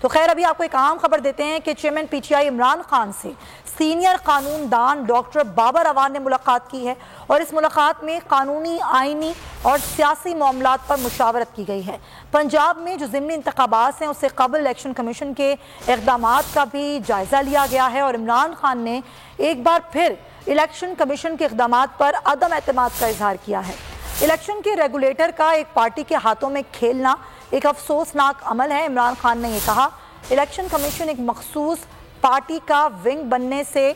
تو خیر ابھی آپ کو ایک اہم خبر دیتے ہیں کہ chairman P T I Imran Khan سے سینئر قانون دان ڈاکٹر بابر اعوان نے ملاقات کی ہے اور اس ملاقات میں قانونی، آئینی اور سیاسی معاملات پر مشاورت کی گئی ہے۔ پنجاب میں جو ضمنی انتخابات ہیں اس سے قبل الیکشن کمیشن کے اقدامات کا بھی جائزہ لیا گیا ہے اور عمران خان نے ایک بار پھر الیکشن کمیشن کے اقدامات پر عدم اعتماد کا اظہار کیا ہے۔ الیکشن کے ریگولیٹر کا ایک پارٹی کے ہاتھوں میں کھیلنا ایک افسوسناک عمل ہے۔ عمران خان نے یہ کہا، الیکشن کمیشن ایک مخصوص پارٹی کا ونگ بننے سے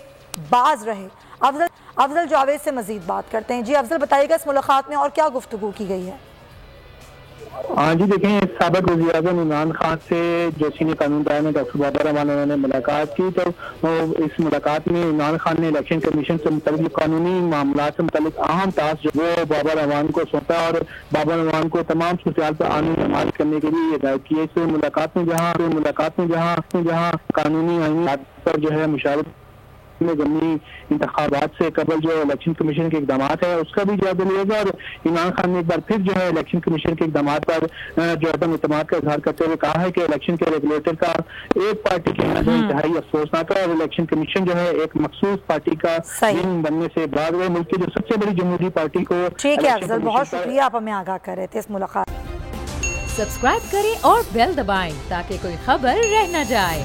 باز رہے۔ افضل جاوید سے مزید بات کرتے ہیں۔ جی افضل، بتائیے گا اس ملاقات میں اور کیا گفتگو کی گئی ہے؟ ہاں جی، دیکھیں سابق وزیر اعظم عمران خان سے جو سینئر قانون دان ڈاکٹر بابر اعوان نے ملاقات کی، تو اس ملاقات میں عمران خان نے الیکشن کمیشن سے متعلق قانونی معاملات سے متعلق اہم ٹاسک جو وہ بابر اعوان کو سونپا اور بابر اعوان کو تمام صورتحال پر قانون عمل کرنے کے لیے ہدایت کی ہے۔ اس ملاقات میں جہاں قانونی پر جو ہے مشاورت میں ضمنی انتخابات سے قبل جو الیکشن کمیشن کے اقدامات ہیں اس کا بھی جواب لیا گیا، اور عمران خان نے ایک بار پھر جو ہے الیکشن کمیشن کے اقدامات پر جو عدم اعتماد کا اظہار کرتے ہوئے کہا ہے کہ الیکشن کے ریگولیٹر کا ایک پارٹی کے اندر انتہائی افسوسناک ہے اور الیکشن کمیشن جو ہے ایک مخصوص پارٹی کا بننے سے بعد وہ ملک کی جو سب سے بڑی جمہوری پارٹی کو۔ ٹھیک ہے افضل، بہت شکریہ، آپ ہمیں آگاہ کر رہے تھے اس ملاقات۔ سبسکرائب کریں اور بیل دبائیں تاکہ کوئی خبر رہ نہ جائے۔